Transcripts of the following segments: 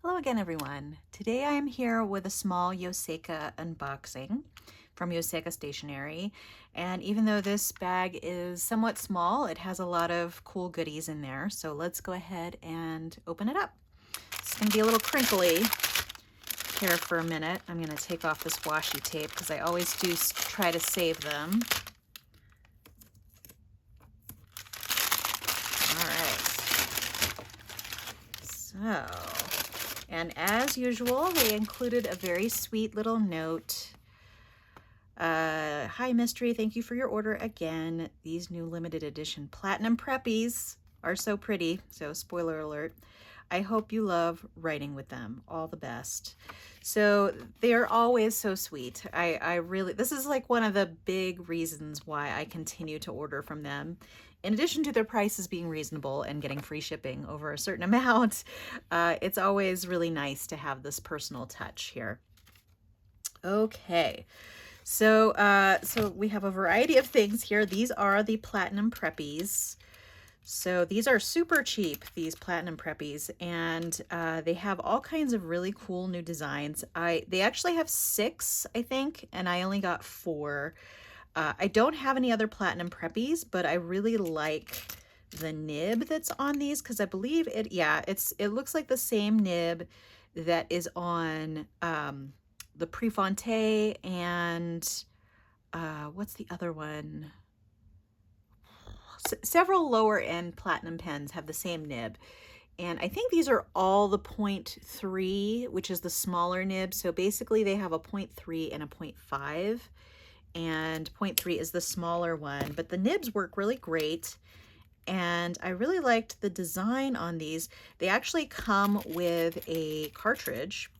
Hello again, everyone. Today I am here with a small Yoseka unboxing from Yoseka Stationery. And even though this bag is somewhat small, it has a lot of cool goodies in there. So let's go ahead and open it up. It's going to be a little crinkly here for a minute. I'm going to take off this washi tape because I always do try to save them. All right. So... and as usual, they included a very sweet little note. Hi, Mystery. Thank you for your order again. These new limited edition Platinum Preppies are so pretty. So spoiler alert. I hope you love writing with them. All the best. So they're always so sweet. I really, this is like one of the big reasons why I continue to order from them. In addition to their prices being reasonable and getting free shipping over a certain amount, it's always really nice to have this personal touch here. Okay, so we have a variety of things here. These are the Platinum Preppies. So these are super cheap, these Platinum Preppies, and they have all kinds of really cool new designs. They actually have 6, I think, and I only got 4. I don't have any other Platinum Preppies, but I really like the nib that's on these because I believe it, yeah, it looks like the same nib that is on the Prefontaine and what's the other one? Several lower end Platinum pens have the same nib. And I think these are all the 0.3, which is the smaller nib. So basically they have a 0.3 and a 0.5. And 0.3 is the smaller one, but the nibs work really great. And I really liked the design on these. They actually come with a cartridge,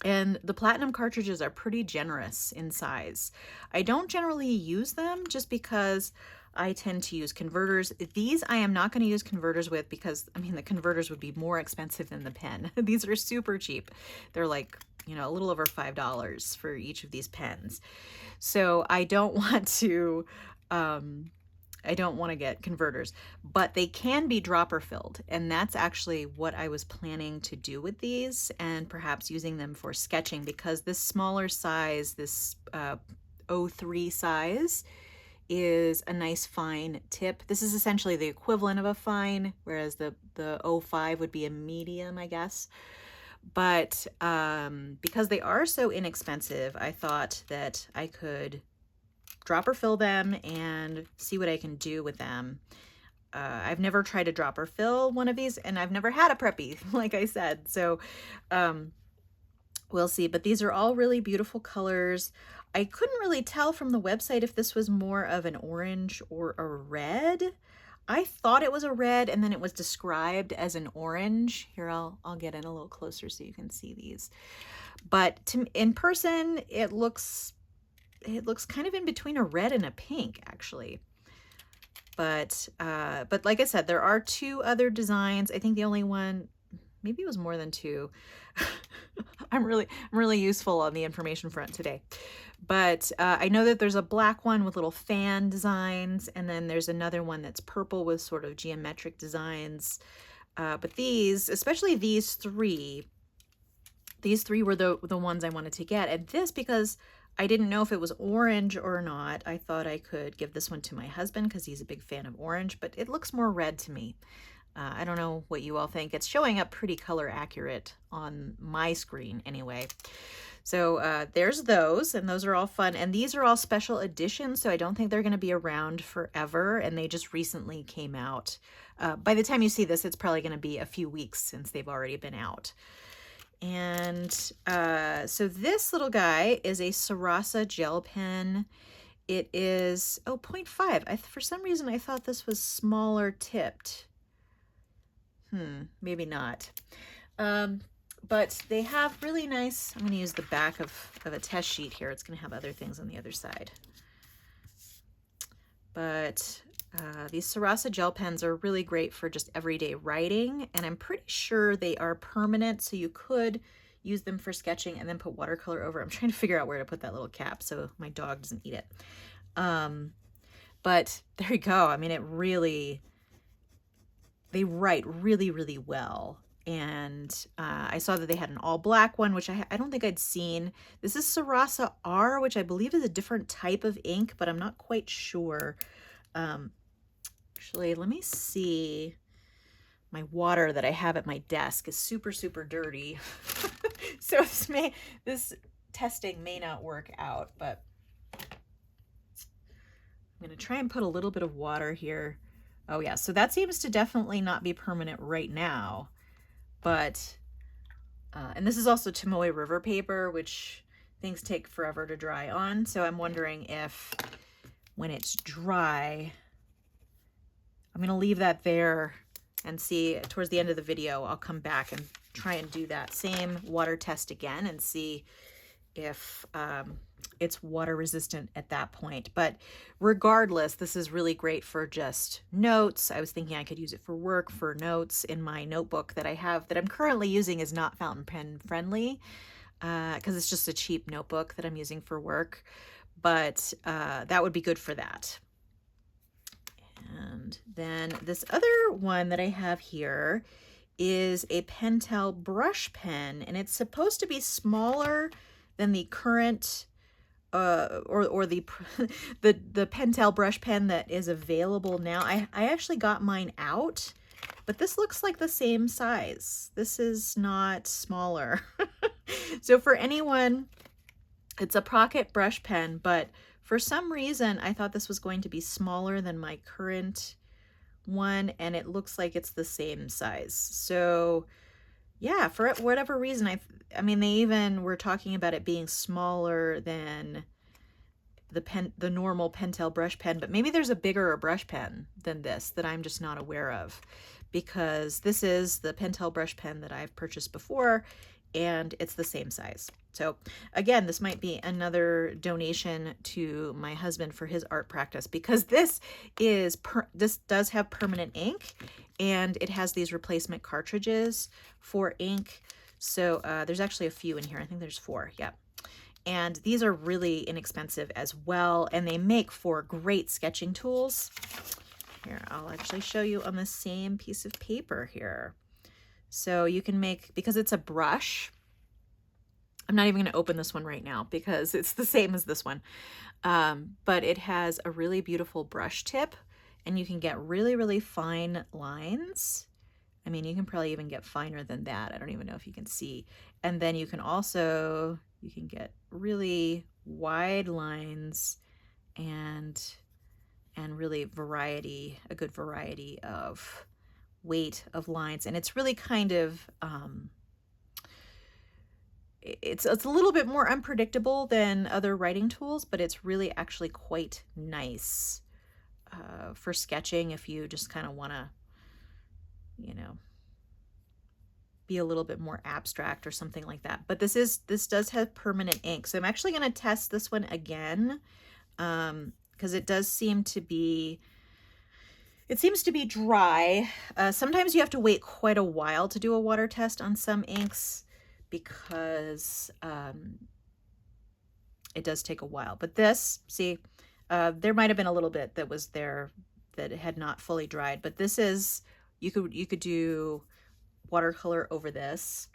and the Platinum cartridges are pretty generous in size. I don't generally use them just because I tend to use converters. These I am not going to use converters with because, I mean, the converters would be more expensive than the pen. These are super cheap. They're like, you know, a little over $5 for each of these pens. So I don't want to, get converters, but they can be dropper filled. And that's actually what I was planning to do with these, and perhaps using them for sketching, because this smaller size, this 03 size, is a nice fine tip. This is essentially the equivalent of a fine, whereas the 05 would be a medium, I guess. But because they are so inexpensive, I thought that I could dropper fill them and see what I can do with them. I've never tried to dropper fill one of these, and I've never had a Preppy, like I said. So we'll see. But these are all really beautiful colors. I couldn't really tell from the website if this was more of an orange or a red. I thought it was a red, and then it was described as an orange. Here, I'll get in a little closer so you can see these. But in person, it looks kind of in between a red and a pink, actually. But like I said, there are 2 other designs. I think the only one, maybe it was more than 2. I'm really useful on the information front today. But I know that there's a black one with little fan designs, and then there's another one that's purple with sort of geometric designs. But these, especially these three were the ones I wanted to get. And this, because I didn't know if it was orange or not, I thought I could give this one to my husband because he's a big fan of orange, but it looks more red to me. I don't know what you all think. It's showing up pretty color accurate on my screen anyway. So there's those, and those are all fun. And these are all special editions, so I don't think they're going to be around forever, and they just recently came out. By the time you see this, it's probably going to be a few weeks since they've already been out. And so this little guy is a Sarasa gel pen. It is, 0.5. For some reason, I thought this was smaller tipped. Maybe not. But they have really nice, I'm going to use the back of a test sheet here. It's going to have other things on the other side. But these Sarasa gel pens are really great for just everyday writing, and I'm pretty sure they are permanent, so you could use them for sketching and then put watercolor over. I'm trying to figure out where to put that little cap so my dog doesn't eat it. But there you go. I mean, they write really, really well. And I saw that they had an all black one, which I don't think I'd seen. This is Sarasa R, which I believe is a different type of ink, but I'm not quite sure. Actually, let me see. My water that I have at my desk is super, super dirty. So this testing may not work out, but I'm going to try and put a little bit of water here. Oh yeah, so that seems to definitely not be permanent right now. But, and this is also Tomoe River paper, which things take forever to dry on. So I'm wondering if when it's dry, I'm going to leave that there and see towards the end of the video, I'll come back and try and do that same water test again and see if it's water resistant at that point. But regardless, this is really great for just notes. I was thinking I could use it for work, for notes. In my notebook that I have that I'm currently using is not fountain pen friendly because it's just a cheap notebook that I'm using for work. But that would be good for that. And then this other one that I have here is a Pentel brush pen, and it's supposed to be smaller than the current or the Pentel brush pen that is available now. I actually got mine out, but this looks like the same size. This is not smaller. So for anyone, it's a pocket brush pen, but for some reason I thought this was going to be smaller than my current one, and it looks like it's the same size. So yeah, for whatever reason, I mean, they even were talking about it being smaller than the normal Pentel brush pen, but maybe there's a bigger brush pen than this that I'm just not aware of, because this is the Pentel brush pen that I've purchased before, and it's the same size. So again, this might be another donation to my husband for his art practice, because this does have permanent ink, and it has these replacement cartridges for ink. So there's actually a few in here. I think there's 4. Yeah. And these are really inexpensive as well, and they make for great sketching tools. Here, I'll actually show you on the same piece of paper here. So you can make, because it's a brush, I'm not even going to open this one right now because it's the same as this one, but it has a really beautiful brush tip, and you can get really, really fine lines. I mean, you can probably even get finer than that. I don't even know if you can see. And then you can get really wide lines and really a good variety of weight of lines. And it's really kind of, it's a little bit more unpredictable than other writing tools, but it's really actually quite nice for sketching if you just kind of want to, be a little bit more abstract or something like that. But this does have permanent ink. So I'm actually going to test this one again because it does seem to be, dry. Sometimes you have to wait quite a while to do a water test on some inks because it does take a while. But this, see, there might have been a little bit that was there that had not fully dried, but this is, you could do watercolor over this.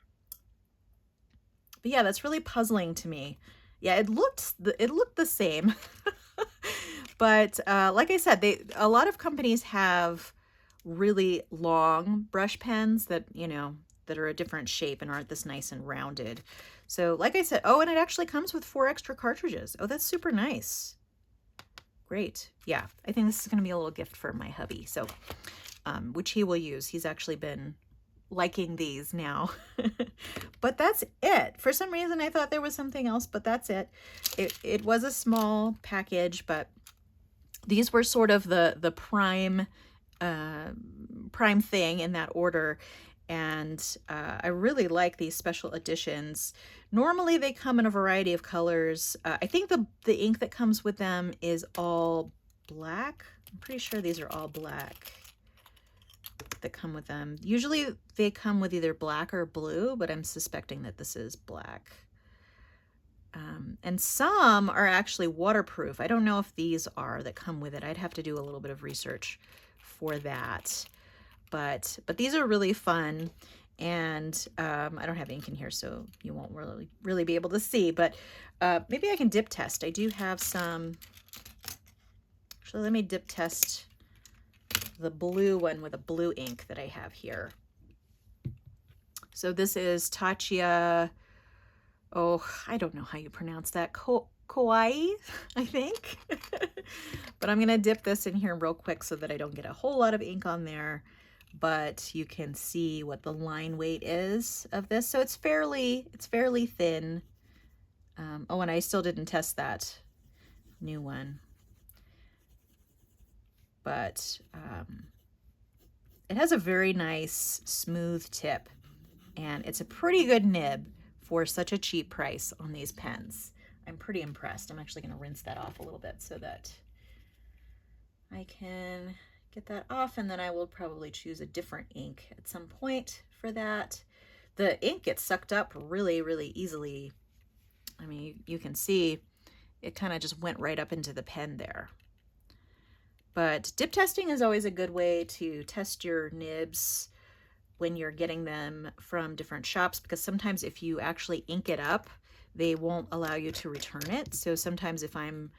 But yeah, that's really puzzling to me. Yeah, it looked the same. But like I said, a lot of companies have really long brush pens that, that are a different shape and aren't this nice and rounded. So like I said, oh, and it actually comes with 4 extra cartridges. Oh, that's super nice. Great. Yeah, I think this is going to be a little gift for my hubby. So, which he will use. He's actually been liking these now. But that's it. For some reason I thought there was something else, but that's it. It was a small package, but these were sort of the prime thing in that order. And I really like these special editions. Normally they come in a variety of colors. I think the ink that comes with them is all black. I'm pretty sure these are all black that come with them. Usually they come with either black or blue, but I'm suspecting that this is black. And some are actually waterproof. I don't know if these are that come with it. I'd have to do a little bit of research for that. But these are really fun. And I don't have ink in here, so you won't really be able to see, but maybe I can dip test. I do have some. Actually, let me dip test the blue one with a blue ink that I have here. So this is Tachia, oh, I don't know how you pronounce that, Kauai, I think. But I'm gonna dip this in here real quick so that I don't get a whole lot of ink on there, but you can see what the line weight is of this. So it's fairly thin. Oh, and I still didn't test that new one. But it has a very nice smooth tip, and it's a pretty good nib for such a cheap price on these pens. I'm pretty impressed. I'm actually going to rinse that off a little bit so that I can get that off, and then I will probably choose a different ink at some point for that. The ink gets sucked up really, really easily. I mean, you can see it kind of just went right up into the pen there. But dip testing is always a good way to test your nibs when you're getting them from different shops, because sometimes if you actually ink it up, they won't allow you to return it. So sometimes if I'm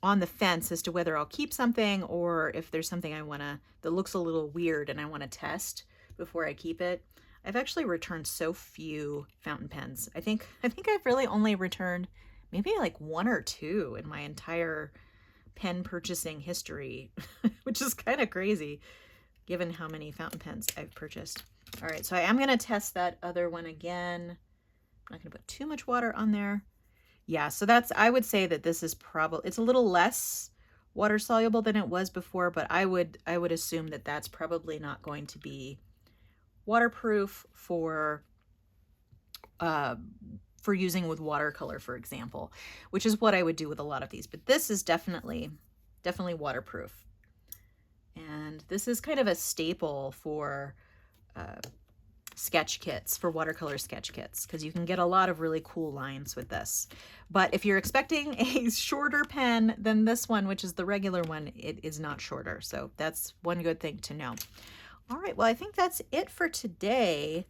on the fence as to whether I'll keep something, or if there's something that looks a little weird and I want to test before I keep it, I've actually returned so few fountain pens. I think I've really only returned maybe like 1 or 2 in my entire pen purchasing history, which is kind of crazy given how many fountain pens I've purchased. All right, so I am going to test that other one again. I'm not going to put too much water on there. Yeah, so I would say that this is it's a little less water soluble than it was before, but I would assume that that's probably not going to be waterproof for using with watercolor, for example, which is what I would do with a lot of these. But this is definitely waterproof. And this is kind of a staple for sketch kits, for watercolor sketch kits, because you can get a lot of really cool lines with this. But if you're expecting a shorter pen than this one, which is the regular one, it is not shorter. So that's one good thing to know. All right, well, I think that's it for today.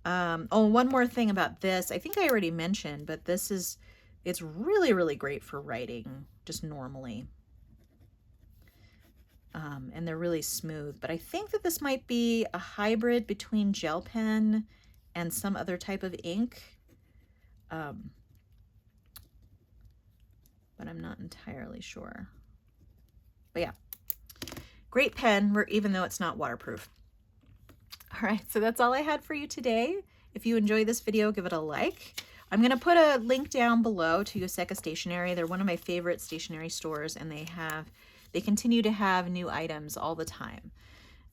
Oh, one more thing about this. I think I already mentioned, but it's really, really great for writing just normally. And they're really smooth, but I think that this might be a hybrid between gel pen and some other type of ink. But I'm not entirely sure. But yeah, great pen, even though it's not waterproof. All right, so that's all I had for you today. If you enjoyed this video, give it a like. I'm going to put a link down below to Yoseka Stationery. They're one of my favorite stationery stores, and they continue to have new items all the time.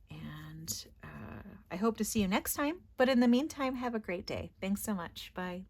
And I hope to see you next time. But in the meantime, have a great day. Thanks so much. Bye.